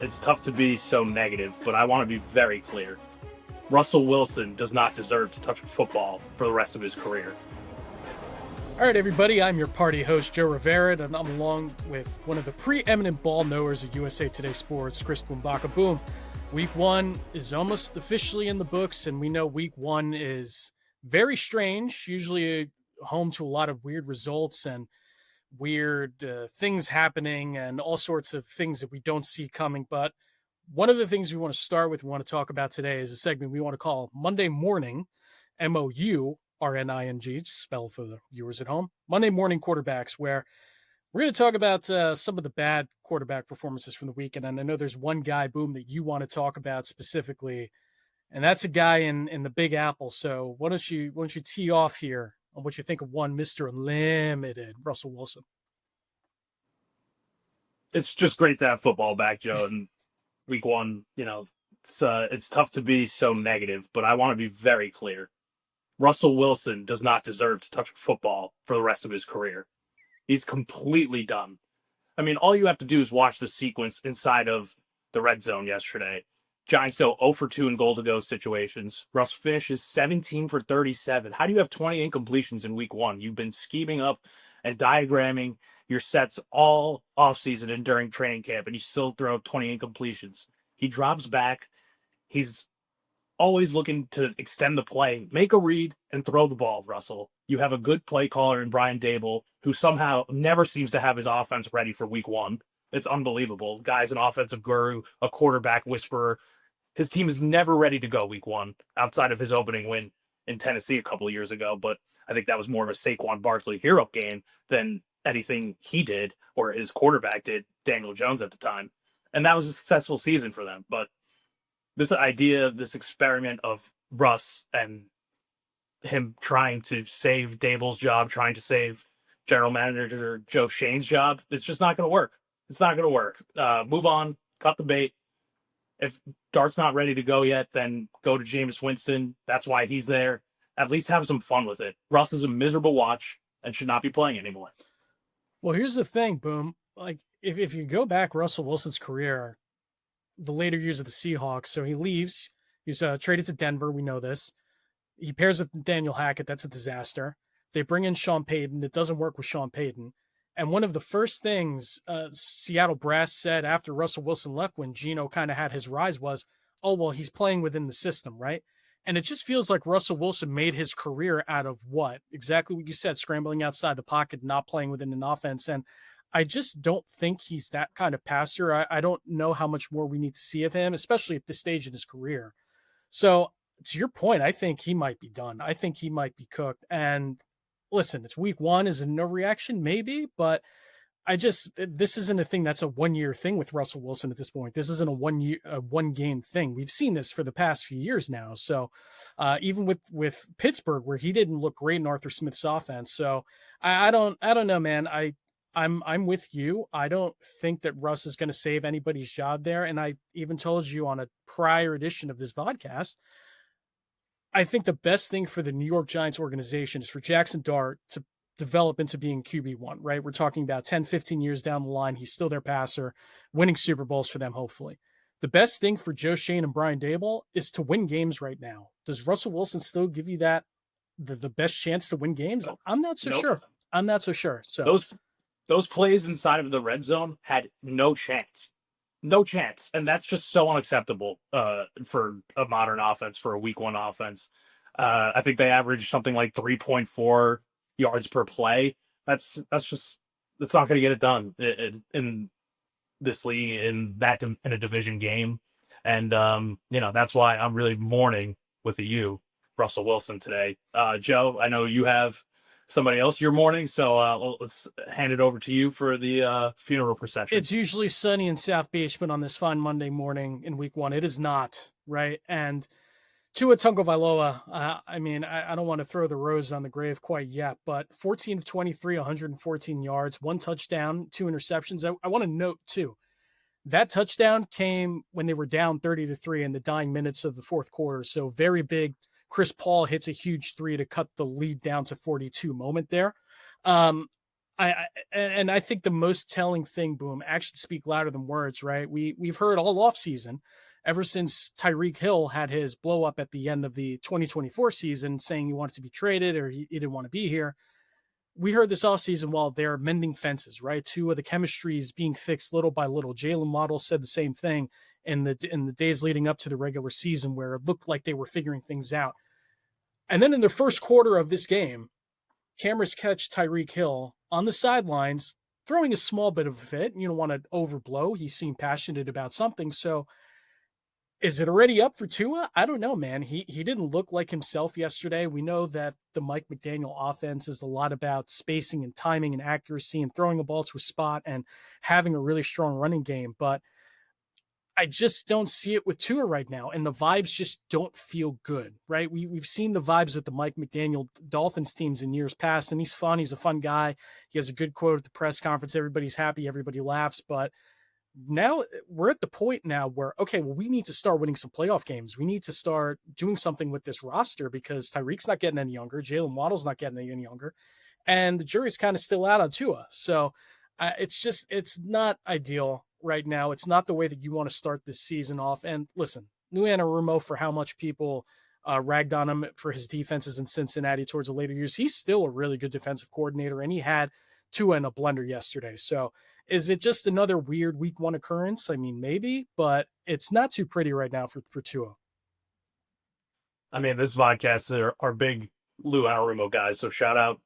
It's tough to be so negative, but I want to be very clear. Russell Wilson does not deserve to touch a football for the rest of his career. All right, everybody, I'm your party host, Joe Rivera, and I'm along with one of the preeminent ball knowers of USA Today Sports, Chris Bumbaca. Boom. Week one is almost officially in the books, and we know week one is very strange, usually home to a lot of weird results and weird things happening and all sorts of things that we don't see coming. But one of the things we want to start with, we want to talk about today is a segment we want to call Monday Morning, MOURNING, spell for the viewers at home, Monday Morning Quarterbacks, where we're going to talk about some of the bad quarterback performances from the weekend. And I know there's one guy, Boom, that you want to talk about specifically, and that's a guy in the Big Apple. So why don't you tee off here on what you think of one Mr. Limited, Russell Wilson? It's just great to have football back, Joe. And week one, it's tough to be so negative, but I want to be very clear. Russell Wilson does not deserve to touch a football for the rest of his career. He's completely done. I mean, all you have to do is watch the sequence inside of the red zone yesterday. Giants go 0 for 2 in goal to go situations. Russ finishes 17 for 37. How do you have 20 incompletions in week one? You've been scheming up and diagramming your sets all offseason and during training camp, and you still throw 20 incompletions. He drops back. He's always looking to extend the play, make a read, and throw the ball, Russell. You have a good play caller in Brian Dable, who somehow never seems to have his offense ready for week one. It's unbelievable. Guy's an offensive guru, a quarterback whisperer. His team is never ready to go week one outside of his opening win in Tennessee a couple of years ago. But I think that was more of a Saquon Barkley hero game than anything he did or his quarterback did, Daniel Jones at the time. And that was a successful season for them. But this idea, this experiment of Russ and him trying to save Dable's job, trying to save general manager Joe Shane's job, it's just not going to work. It's not going to work. Move on, cut the bait. If Dart's not ready to go yet, then go to Jameis Winston. That's why he's there. At least have some fun with it. Russ is a miserable watch and should not be playing anymore. Well, here's the thing, Boom. Like, if you go back Russell Wilson's career, the later years of the Seahawks, so he leaves. He's traded to Denver. We know this. He pairs with Daniel Hackett. That's a disaster. They bring in Sean Payton. It doesn't work with Sean Payton. And one of the first things Seattle brass said after Russell Wilson left, when Geno kind of had his rise, was, oh, well, he's playing within the system, right? And it just feels like Russell Wilson made his career out of what? Exactly what you said, scrambling outside the pocket, not playing within an offense. And I just don't think he's that kind of passer. I don't know how much more we need to see of him, especially at this stage in his career. So to your point, I think he might be done. I think he might be cooked. And listen, it's week one. Is it no reaction? Maybe, but this isn't a thing that's a 1 year thing with Russell Wilson at this point. This isn't a 1 game thing. We've seen this for the past few years now. So even with Pittsburgh, where he didn't look great in Arthur Smith's offense. So I don't know, man. I'm with you. I don't think that Russ is going to save anybody's job there. And I even told you on a prior edition of this podcast, I think the best thing for the New York Giants organization is for Jackson Dart to develop into being QB1, right? We're talking about 10, 15 years down the line. He's still their passer, winning Super Bowls for them, hopefully. The best thing for Joe Shane and Brian Dable is to win games right now. Does Russell Wilson still give you that, the best chance to win games? I'm not so sure. I'm not so sure. So those plays inside of the red zone had no chance. No chance. And that's just so unacceptable for a modern offense, for a week one offense. I think they averaged something like 3.4 yards per play. That's not going to get it done in this league, in a division game. And, that's why I'm really mourning with you, Russell Wilson, today. Joe, I know you have somebody else you're mourning, so let's hand it over to you for the funeral procession. It's usually sunny in South Beach, but on this fine Monday morning in week one, it is not, right? And Tua Tagovailoa, I don't want to throw the rose on the grave quite yet, but 14 of 23, 114 yards, 1 touchdown, 2 interceptions. I want to note, too, that touchdown came when they were down 30-3 in the dying minutes of the fourth quarter, so very big. Chris Paul hits a huge 3 to cut the lead down to 42 moment there. And I think the most telling thing, Boom, actions speak louder than words, right? We've heard all off season, ever since Tyreek Hill had his blow up at the end of the 2024 season, saying he wanted to be traded or he didn't want to be here. We heard this offseason while they're mending fences, right? Two of the chemistry is being fixed little by little. Jalen Waddle said the same thing in the days leading up to the regular season, where it looked like they were figuring things out. And then in the first quarter of this game, cameras catch Tyreek Hill on the sidelines throwing a small bit of a fit. You don't want to overblow. He seemed passionate about something. So is it already up for Tua? I don't know, man. He didn't look like himself yesterday. We know that the Mike McDaniel offense is a lot about spacing and timing and accuracy and throwing a ball to a spot and having a really strong running game. But I just don't see it with Tua right now. And the vibes just don't feel good, right? We've seen the vibes with the Mike McDaniel Dolphins teams in years past, and he's fun. He's a fun guy. He has a good quote at the press conference. Everybody's happy. Everybody laughs. But now we're at the point now where, okay, well, we need to start winning some playoff games. We need to start doing something with this roster because Tyreek's not getting any younger. Jalen Waddle's not getting any younger. And the jury's kind of still out on Tua. So it's not ideal right now. It's not the way that you want to start this season off. And listen, Lou Anarumo, for how much people ragged on him for his defenses in Cincinnati towards the later years, he's still a really good defensive coordinator, and he had Tua in a blender yesterday. So is it just another weird week one occurrence? I mean, maybe, but it's not too pretty right now for Tua. I mean, this podcast are big Lou Anarumo guys, so shout out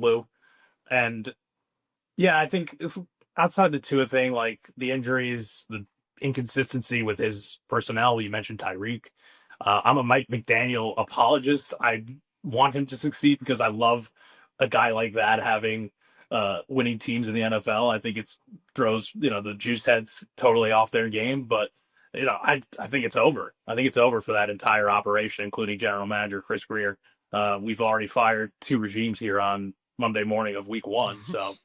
Lou. And yeah, I think if outside the Tua thing, like the injuries, the inconsistency with his personnel, you mentioned Tyreek. I'm a Mike McDaniel apologist. I want him to succeed because I love a guy like that having winning teams in the NFL. I think it throws the juice heads totally off their game. But I think it's over. I think it's over for that entire operation, including general manager Chris Greer. We've already fired 2 regimes here on Monday morning of week 1. So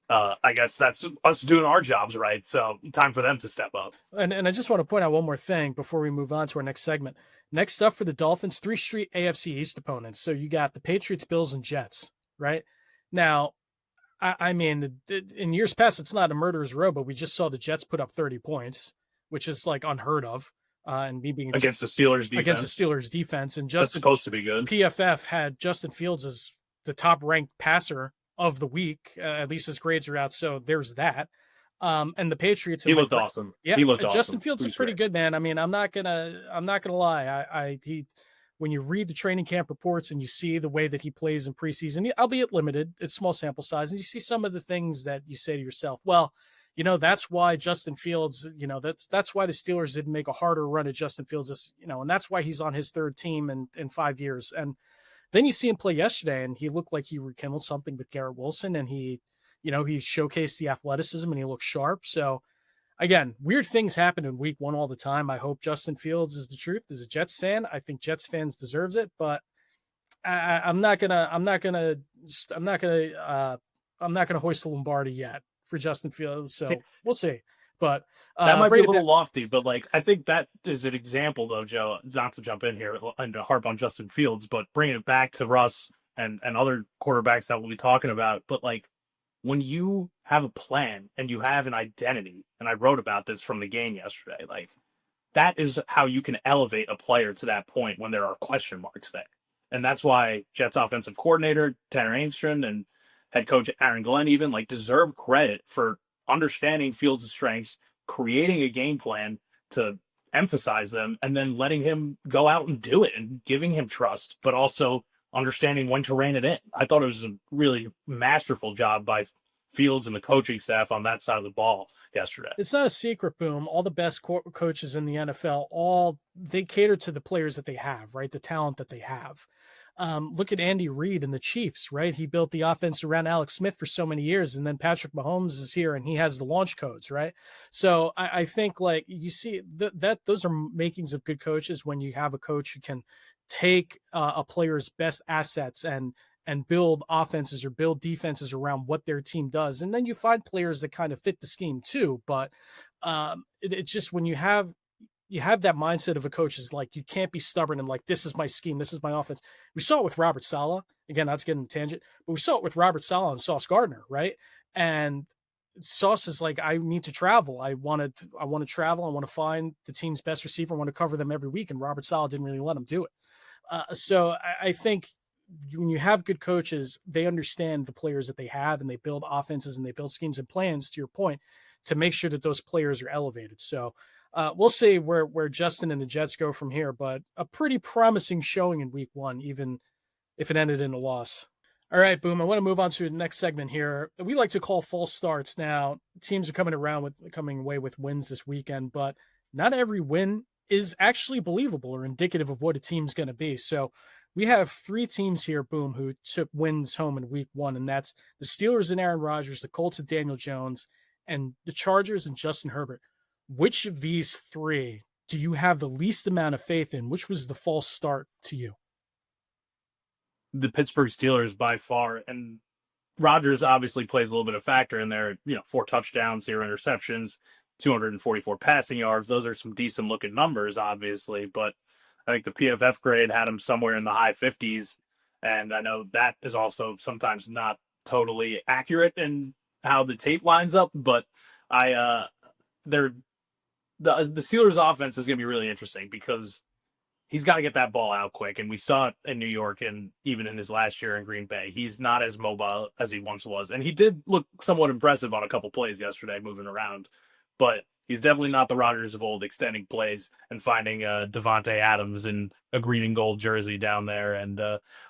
I guess that's us doing our jobs right. So time for them to step up. And I just want to point out one more thing before we move on to our next segment. Next up for the Dolphins, 3 straight AFC East opponents. So you got the Patriots, Bills, and Jets, right? Now, I mean, in years past, it's not a murderer's row, but we just saw the Jets put up 30 points, which is like unheard of. And me being against the Steelers defense. And that's supposed to be good. PFF had Justin Fields as the top ranked passer of the week. At least his grades are out. So there's that. And the Patriots, he looked awesome. Yeah, he looked Justin awesome. Fields is pretty good, man. I mean, I'm not gonna lie. When you read the training camp reports and you see the way that he plays in preseason, albeit limited, it's small sample size, and you see some of the things that you say to yourself, well, that's why Justin Fields, that's why the Steelers didn't make a harder run at Justin Fields, and that's why he's on his 3rd team in 5 years. And then you see him play yesterday, and he looked like he rekindled something with Garrett Wilson, and he showcased the athleticism and he looked sharp. So again, weird things happen in week 1 all the time. I hope Justin Fields is the truth. As a Jets fan, I think Jets fans deserves it, but I'm not gonna hoist the Lombardi yet for Justin Fields. So we'll see. But that might be a little lofty, but I think that is an example, though, Joe. Not to jump in here and to harp on Justin Fields, but bringing it back to Russ and other quarterbacks that we'll be talking about. But when you have a plan and you have an identity, and I wrote about this from the game yesterday, that is how you can elevate a player to that point when there are question marks there. And that's why Jets offensive coordinator Tanner Ainstrom and head coach Aaron Glenn even deserve credit for understanding Fields' strengths, creating a game plan to emphasize them, and then letting him go out and do it and giving him trust, but also understanding when to rein it in. I thought it was a really masterful job by Fields and the coaching staff on that side of the ball yesterday. It's not a secret, Boom. All the best coaches in the NFL, they cater to the players that they have, right? The talent that they have. Look at Andy Reid and the Chiefs, right? He built the offense around Alex Smith for so many years, and then Patrick Mahomes is here and he has the launch codes, right? So I think you see that those are makings of good coaches when you have a coach who can take a player's best assets and build offenses or build defenses around what their team does. And then you find players that kind of fit the scheme too. But it's just when you have that mindset of a coach is you can't be stubborn and this is my scheme, this is my offense. We saw it with Robert Saleh. again, not to get in a tangent, but we saw it with Robert Saleh and Sauce Gardner, right? And Sauce is like, I need to travel. I want to travel. I want to find the team's best receiver. I want to cover them every week. And Robert Saleh didn't really let him do it. So I think when you have good coaches, they understand the players that they have, and they build offenses and they build schemes and plans, to your point, to make sure that those players are elevated. So we'll see where Justin and the Jets go from here, but a pretty promising showing in week one, even if it ended in a loss. All right, Boom. I want to move on to the next segment here. We like to call false starts. Now, teams are coming away with wins this weekend, but not every win is actually believable or indicative of what a team's going to be. So we have 3 teams here, Boom, who took wins home in week one, and that's the Steelers and Aaron Rodgers, the Colts and Daniel Jones, and the Chargers and Justin Herbert. Which of these 3 do you have the least amount of faith in? Which was the false start to you? The Pittsburgh Steelers by far, and Rodgers obviously plays a little bit of factor in there. 4 touchdowns, 0 interceptions, 244 passing yards. Those are some decent looking numbers, obviously, but I think the PFF grade had him somewhere in the high 50s, and I know that is also sometimes not totally accurate in how the tape lines up, but the Steelers offense is going to be really interesting because he's got to get that ball out quick. And we saw it in New York and even in his last year in Green Bay. He's not as mobile as he once was. And he did look somewhat impressive on a couple plays yesterday, moving around. But he's definitely not the Rodgers of old, extending plays and finding Devontae Adams in a green and gold jersey down there and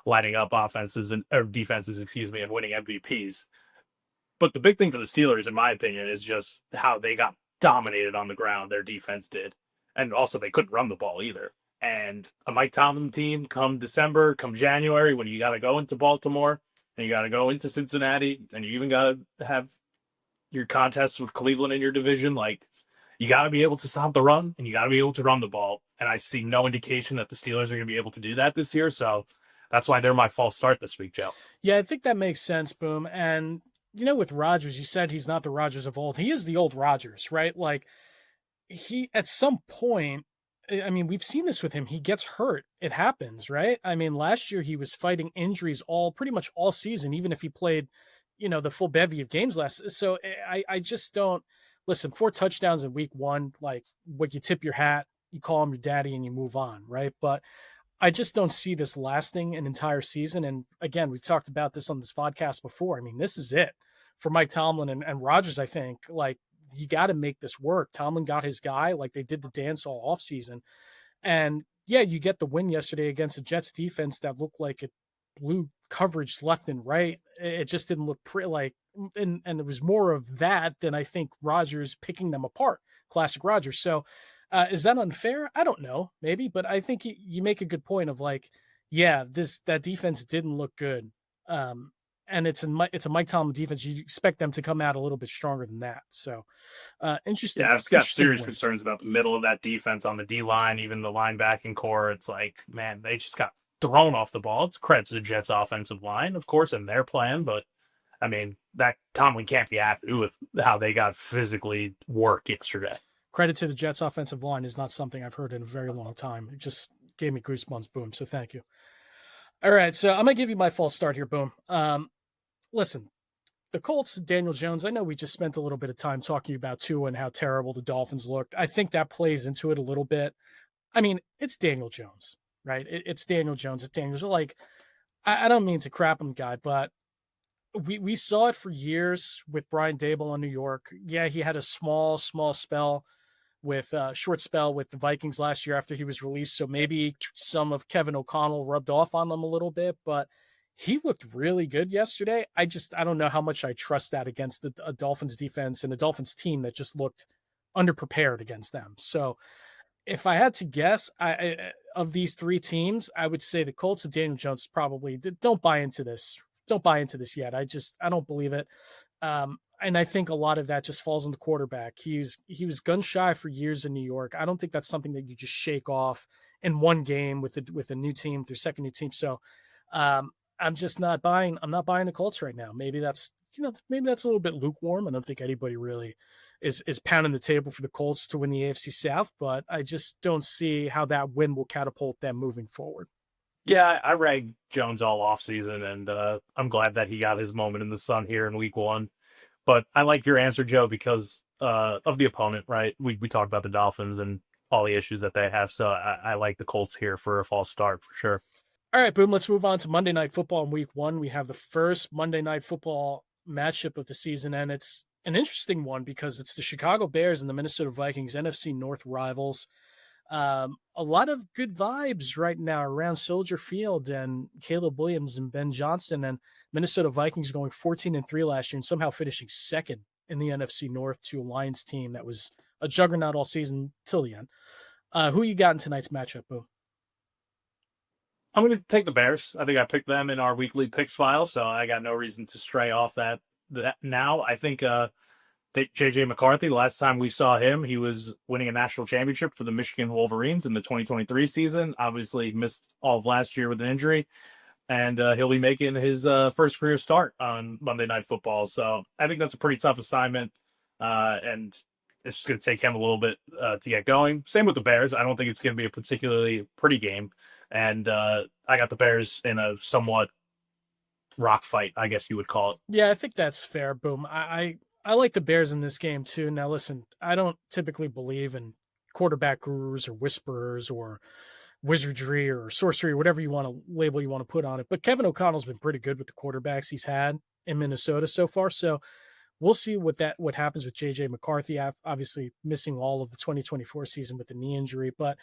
lighting up offenses or defenses, and winning MVPs. But the big thing for the Steelers, in my opinion, is just how they got dominated on the ground. Their defense did. And also they couldn't run the ball either. And a Mike Tomlin team come December, come January, when you got to go into Baltimore and you got to go into Cincinnati and you even got to have your contests with Cleveland in your division, like you got to be able to stop the run and you got to be able to run the ball. And I see no indication that the Steelers are going to be able to do that this year. So that's why they're my false start this week, Joe. Yeah, I think that makes sense, Boom. And, with Rodgers, you said he's not the Rodgers of old. He is the old Rodgers, right? Like he, at some point, we've seen this with him. He gets hurt. It happens, right? Last year he was fighting injuries pretty much all season, even if he played, the full bevy of games last. So I just don't listen. 4 touchdowns in week one, like what you tip your hat, you call him your daddy and you move on, right? But I just don't see this lasting an entire season. And again, we talked about this on this podcast before. This is it for Mike Tomlin and Rodgers. I think like, you got to make this work. Tomlin got his guy, like they did the dance all offseason. And yeah, you get the win yesterday against a Jets defense that looked like it blew coverage left and right. It just didn't look pretty and it was more of that than I think Rodgers picking them apart. Classic Rodgers. So is that unfair? I don't know, maybe, but I think you make a good point of like, yeah, that defense didn't look good. And it's a Mike Tomlin defense. You expect them to come out a little bit stronger than that. So, interesting. Yeah, I've got serious concerns about the middle of that defense on the D-line, even the linebacking core. It's like, man, they just got thrown off the ball. It's credit to the Jets' offensive line, of course, in their plan. But, that Tomlin can't be happy with how they got physically worked yesterday. Credit to the Jets' offensive line is not something I've heard in a very long time. It just gave me goosebumps, Boom. So thank you. All right, so I'm going to give you my false start here, Boom. Listen, the Colts, Daniel Jones, I know we just spent a little bit of time talking about Tua and how terrible the Dolphins looked. I think that plays into it a little bit. It's Daniel Jones, right? It's Daniel Jones. It's Daniel Jones. Like, I don't mean to crap on the guy, but we saw it for years with Brian Daboll in New York. Yeah, he had a small spell short spell with the Vikings last year after he was released. So maybe some of Kevin O'Connell rubbed off on them a little bit, but he looked really good yesterday. I don't know how much I trust that against a Dolphins defense and a Dolphins team that just looked underprepared against them. So if I had to guess, of these 3 teams, I would say the Colts and Daniel Jones probably don't buy into this. Don't buy into this yet. I don't believe it. And I think a lot of that just falls on the quarterback. He was gun shy for years in New York. I don't think that's something that you just shake off in one game with a new team, their second new team. So I'm just not buying. I'm not buying the Colts right now. Maybe that's a little bit lukewarm. I don't think anybody really is pounding the table for the Colts to win the AFC South, but I just don't see how that win will catapult them moving forward. Yeah, I ragged Jones all off season, and I'm glad that he got his moment in the sun here in week one. But I like your answer, Joe, because of the opponent, right? We talked about the Dolphins and all the issues that they have, so I like the Colts here for a false start for sure. All right, boom. Let's move on to Monday Night Football in week one. We have the first Monday Night Football matchup of the season, and it's an interesting one because it's the Chicago Bears and the Minnesota Vikings, NFC North rivals. A lot of good vibes right now around Soldier Field, and Caleb Williams and Ben Johnson, and Minnesota Vikings going 14-3 last year and somehow finishing second in the NFC North to a Lions team that was a juggernaut all season till the end. Who you got in tonight's matchup, Boo? I'm going to take the Bears. I think I picked them in our weekly picks file, so I got no reason to stray off that now. I think JJ McCarthy, the last time we saw him, he was winning a national championship for the Michigan Wolverines in the 2023 season. Obviously, missed all of last year with an injury, and he'll be making his first career start on Monday Night Football. So I think that's a pretty tough assignment, and it's just going to take him a little bit to get going. Same with the Bears. I don't think it's going to be a particularly pretty game, and I got the Bears in a somewhat rock fight, I guess you would call it. Yeah, I think that's fair. Boom. I like the Bears in this game too. Now, listen, I don't typically believe in quarterback gurus or whisperers or wizardry or sorcery, whatever you want to label you want to put on it. But Kevin O'Connell's been pretty good with the quarterbacks he's had in Minnesota so far. So we'll see what happens with JJ McCarthy. Obviously missing all of the 2024 season with the knee injury, but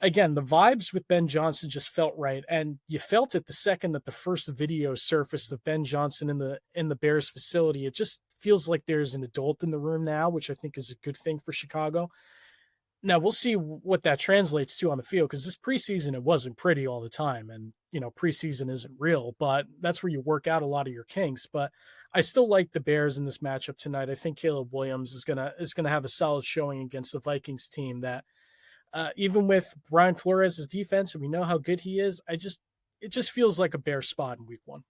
again, the vibes with Ben Johnson just felt right, and you felt it the second that the first video surfaced of Ben Johnson in the Bears facility. It just feels like there's an adult in the room now, which I think is a good thing for Chicago. Now we'll see what that translates to on the field, because this preseason it wasn't pretty all the time, and preseason isn't real, but that's where you work out a lot of your kinks. But I still like the Bears in this matchup tonight. I think Caleb Williams is gonna have a solid showing against the Vikings team that even with Brian Flores' defense, and we know how good he is, it just feels like a Bear spot in week one.